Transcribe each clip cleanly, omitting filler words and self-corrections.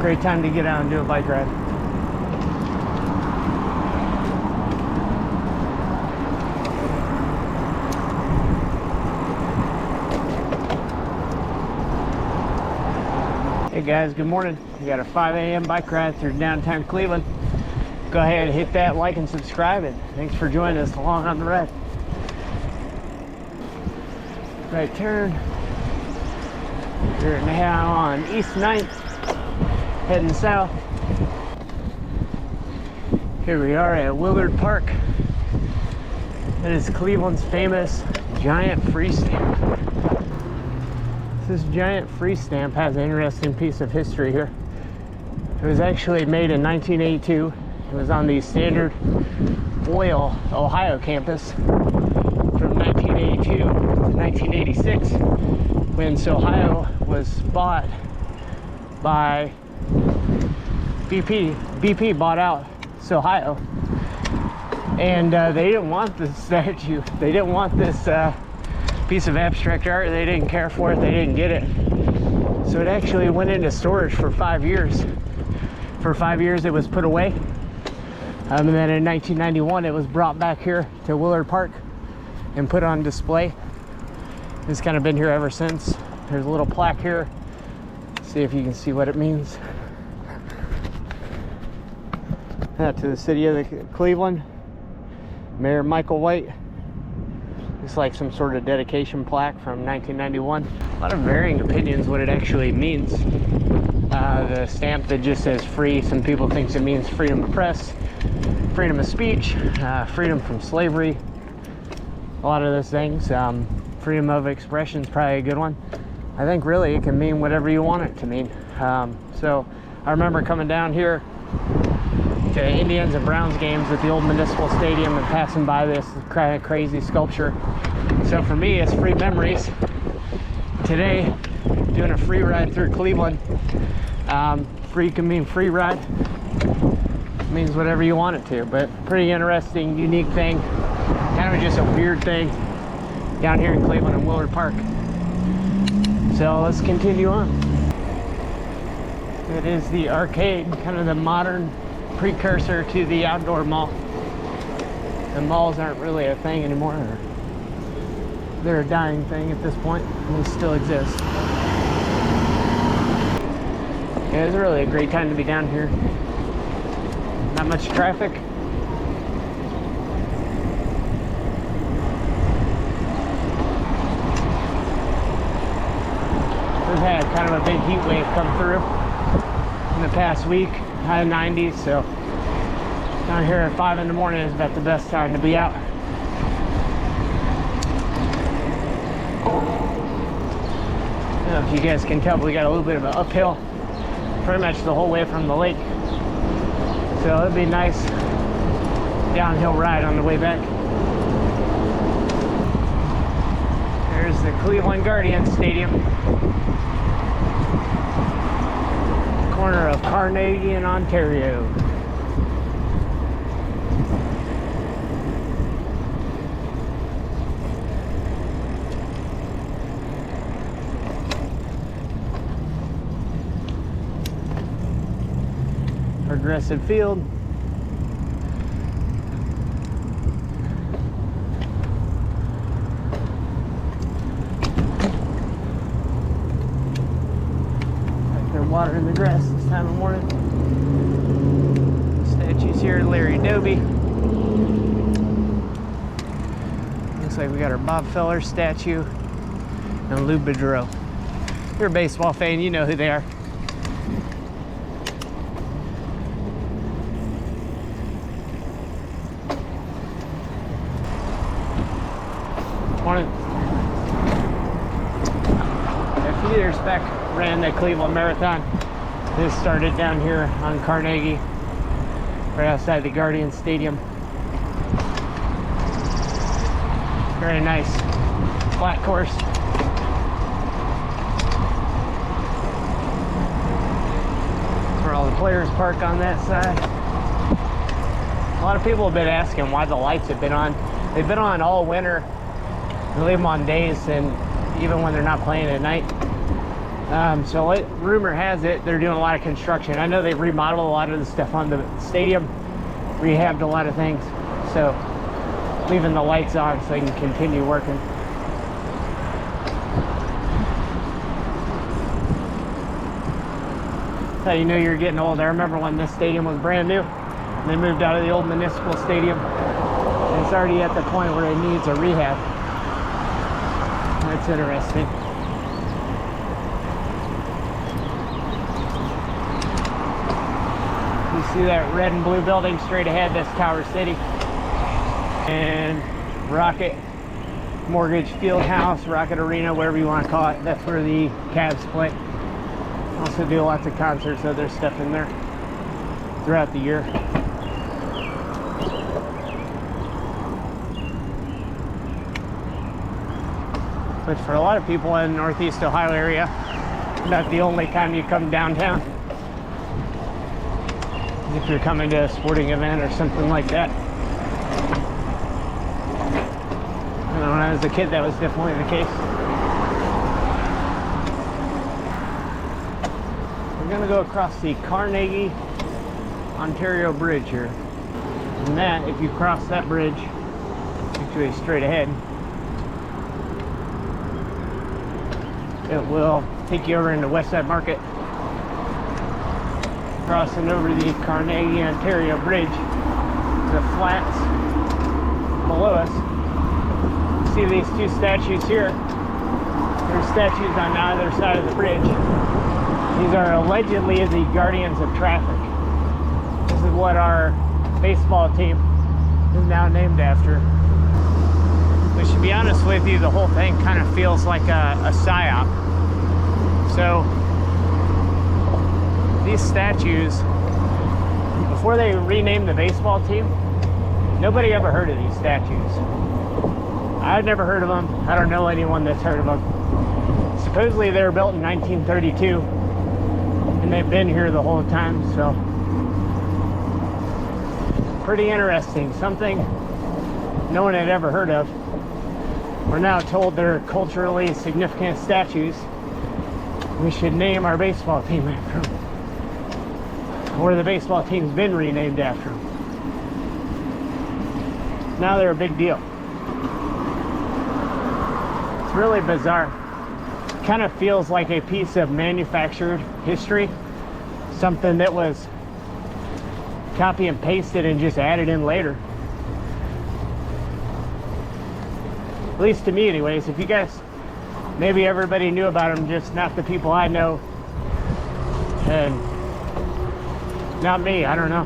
Great time to get out and do a bike ride. Hey guys, good morning. We got a 5 a.m. bike ride through downtown Cleveland. Go ahead and hit that like and subscribe, and thanks for joining us along on the ride. Right turn. We're now on East 9th, heading south. Here we are at Willard Park. That is Cleveland's famous giant free stamp. This giant free stamp has an interesting piece of history here. It was actually made in 1982. It was on the Standard Oil, Ohio campus from 1982 to 1986, when Ohio was bought by BP. BP bought out Ohio, and they didn't want this statue. They didn't want this piece of abstract art. They didn't care for it. They didn't get it. So it actually went into storage for 5 years. For 5 years it was put away. And then in 1991 it was brought back here to Willard Park and put on display. It's kind of been here ever since. There's a little plaque here. See if you can see what it means. To the city of Cleveland, Mayor Michael White. It's like some sort of dedication plaque from 1991. A lot of varying opinions what it actually means. The stamp that just says free, some people think it means freedom of press, freedom of speech, freedom from slavery, a lot of those things. Freedom of expression is probably a good one. I think really it can mean whatever you want it to mean. So I remember coming down here to Indians and Browns games at the old Municipal Stadium and passing by this kind of crazy sculpture. So for me, it's free memories. Today, doing a free ride through Cleveland. Free can mean free ride. It means whatever you want it to, but pretty interesting, unique thing. Kind of just a weird thing down here in Cleveland in Willard Park. So let's continue on. It is the arcade, kind of the modern precursor to the outdoor mall. The malls aren't really a thing anymore. They're a dying thing at this point, and they still exist. Yeah, it's really a great time to be down here. Not much traffic. We've had kind of a big heat wave come through in the past week, high 90s, so down here at 5 in the morning is about the best time to be out. I don't know if you guys can tell, but we got a little bit of an uphill pretty much the whole way from the lake, so it'd be a nice downhill ride on the way back. There's the Cleveland Guardians Stadium, corner of Carnegie and Ontario. Progressive Field. Watering the grass this time of morning. Statues here, Larry Doby. Looks like we got our Bob Feller statue and Lou Bedreau. If you're a baseball fan, you know who they are. A few years back, ran the Cleveland Marathon. This started down here on Carnegie, right outside the Guardian Stadium. Very nice flat course. That's where all the players park on that side. A lot of people have been asking why the lights have been on. They've been on all winter. They leave them on days, and even when they're not playing at night. Rumor has it they're doing a lot of construction. I know they've remodeled a lot of the stuff on the stadium, rehabbed a lot of things, so leaving the lights on so they can continue working. That's how you know you're getting old. I remember when this stadium was brand new. They moved out of the old municipal stadium. And it's already at the point where it needs a rehab. That's interesting. You see that red and blue building straight ahead? That's Tower City. And Rocket Mortgage FieldHouse, Rocket Arena, whatever you want to call it. That's where the Cavs play. Also do lots of concerts, other stuff in there throughout the year. But for a lot of people in the Northeast Ohio area, not the only time you come downtown. If you're coming to a sporting event or something like that. And when I was a kid, that was definitely the case. We're gonna go across the Carnegie Ontario Bridge here. And that, if you cross that bridge, actually straight ahead, it will take you over into Westside Market. Crossing over the Carnegie Ontario Bridge, the flats below us. See these two statues here? There's statues on either side of the bridge. These are allegedly the guardians of traffic. This is what our baseball team is now named after. But to be honest with you, the whole thing kind of feels like a psyop. So these statues, before they renamed the baseball team, nobody ever heard of these statues. I've never heard of them. I don't know anyone that's heard of them. Supposedly they were built in 1932, and they've been here the whole time, so pretty interesting. Something no one had ever heard of. We're now told they're culturally significant statues. We should name our baseball team after them. Or the baseball team's been renamed after them. Now they're a big deal. It's really bizarre. It kind of feels like a piece of manufactured history. Something that was copy and pasted and just added in later. At least to me anyways. If you guys, maybe everybody knew about them, just not the people I know. And not me, I don't know.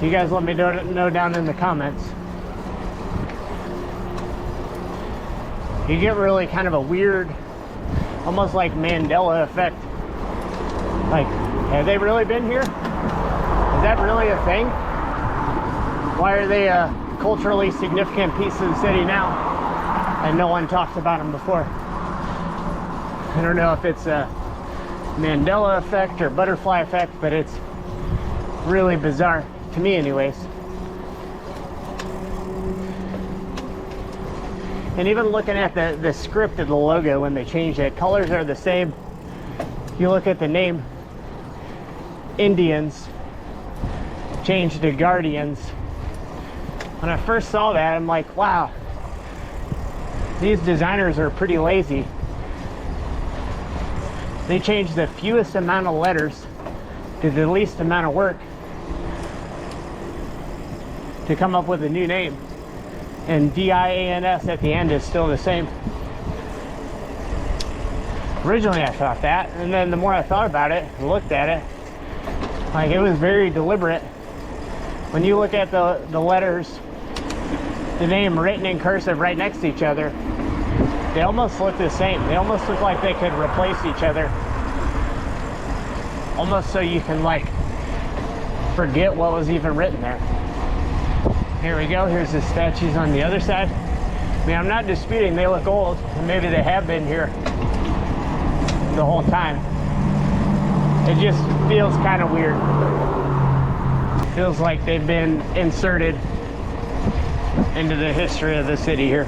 You guys let me know down in the comments. You get really kind of a weird, almost like Mandela effect. Like, have they really been here? Is that really a thing? Why are they a culturally significant piece of the city now? And no one talked about them before. I don't know if it's a Mandela effect or butterfly effect, but it's really bizarre to me anyways. And even looking at the script of the logo when they changed it, colors are the same. You look at the name, Indians changed to Guardians. When I first saw that, I'm like, wow, these designers are pretty lazy. They changed the fewest amount of letters to the least amount of work to come up with a new name. And D-I-A-N-S at the end is still the same. Originally I thought that, and then the more I thought about it and looked at it, like, it was very deliberate. When you look at the letters, the name written in cursive right next to each other, they almost look the same. They almost look like they could replace each other. Almost so you can, like, forget what was even written there. Here we go. Here's the statues on the other side. I mean, I'm not disputing they look old. Maybe they have been here the whole time. It just feels kind of weird. Feels like they've been inserted into the history of the city here.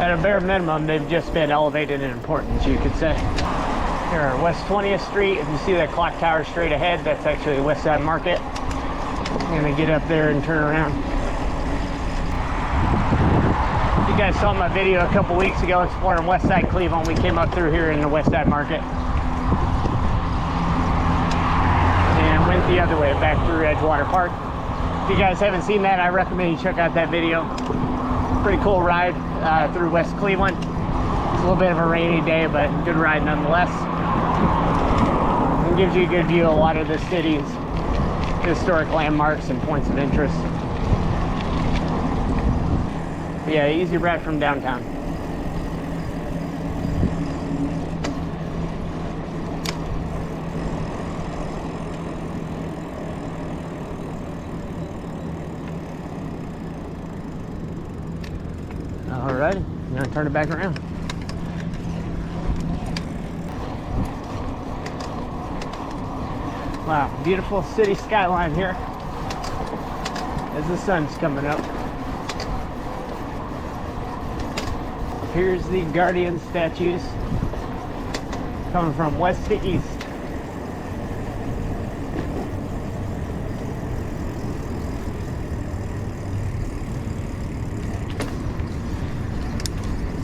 At a bare minimum, they've just been elevated in importance, you could say. Here are West 20th Street. If you see that clock tower straight ahead, that's actually the West Side Market. I'm gonna get up there and turn around. You guys saw my video a couple weeks ago exploring West Side Cleveland. We came up through here in the West Side Market and went the other way back through Edgewater Park. If you guys haven't seen that, I recommend you check out that video. Pretty cool ride through West Cleveland. It's a little bit of a rainy day, but good ride nonetheless. It gives you a good view of a lot of the city's historic landmarks and points of interest. But yeah, easy ride from downtown. Alrighty, I'm gonna turn it back around. Wow, beautiful city skyline here as the sun's coming up. Here's the Guardian statues coming from west to east.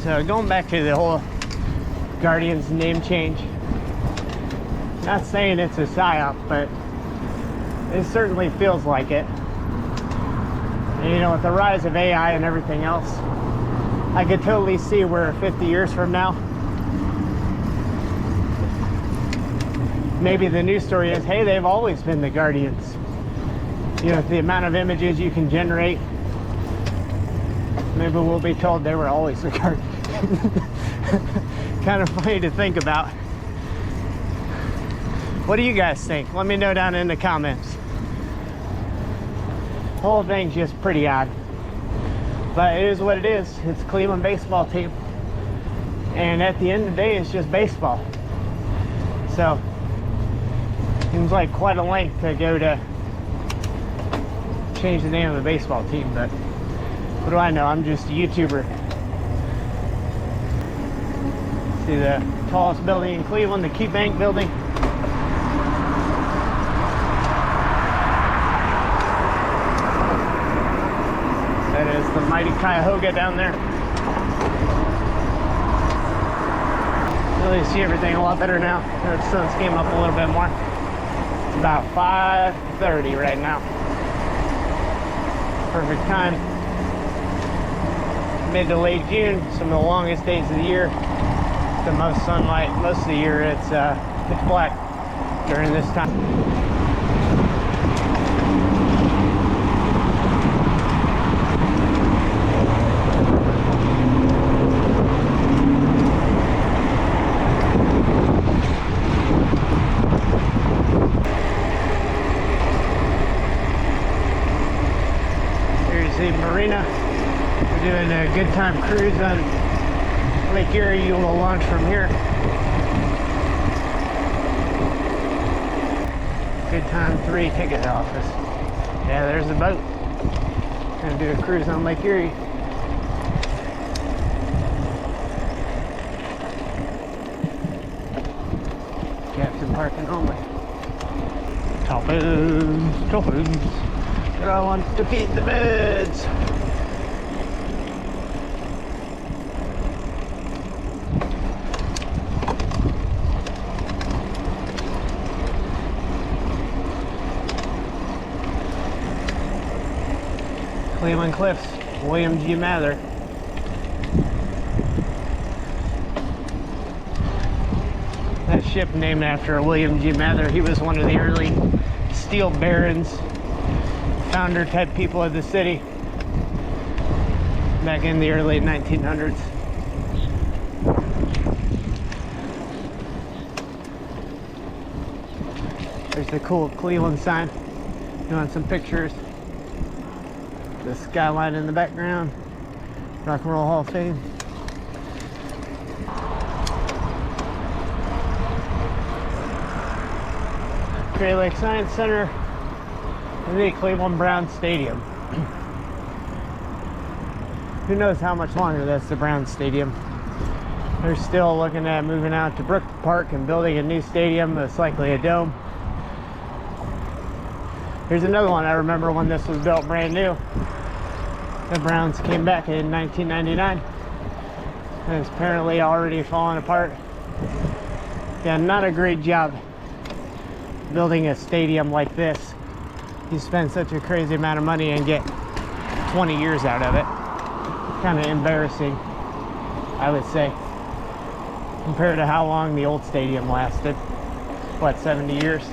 So going back to the whole Guardian's name change, not saying it's a psyop, but it certainly feels like it. And, you know, with the rise of AI and everything else, I could totally see where 50 years from now, maybe the news story is, hey, they've always been the Guardians. You know, the amount of images you can generate, maybe we'll be told they were always the Guardians. Kind of funny to think about. What do you guys think? Let me know down in the comments. The whole thing's just pretty odd. But it is what it is. It's a Cleveland baseball team. And at the end of the day, it's just baseball. So, seems like quite a length to go to change the name of the baseball team. But what do I know? I'm just a YouTuber. See the tallest building in Cleveland, the Key Bank building. That is the mighty Cuyahoga down there. Really see everything a lot better now. The sun's came up a little bit more. It's about 5:30 right now. Perfect time. Mid to late June, some of the longest days of the year. The most sunlight. Most of the year it's pitch black during this time. Here's the marina. We're doing a good time cruise on Lake Erie. You will launch from here. Good time 3 ticket office. Yeah, there's the boat. Gonna do a cruise on Lake Erie. Captain parking only. Toppins, toppins. But I want to feed the birds. Cleveland Cliffs, William G. Mather. That ship named after William G. Mather. He was one of the early steel barons, founder type people of the city back in the early 1900s. There's the cool Cleveland sign. You want some pictures? The skyline in the background. Rock and Roll Hall of Fame. Great Lake Science Center and the Cleveland Browns Stadium. who knows how much longer that's the Browns stadium. They're still looking at moving out to Brook Park and building a new stadium, most likely a dome. Here's another one I remember when this was built brand new. The Browns came back in 1999. And it's apparently already falling apart. Yeah, not a great job building a stadium like this. You spend such a crazy amount of money and get 20 years out of it. Kind of embarrassing, I would say, compared to how long the old stadium lasted. What, 70 years?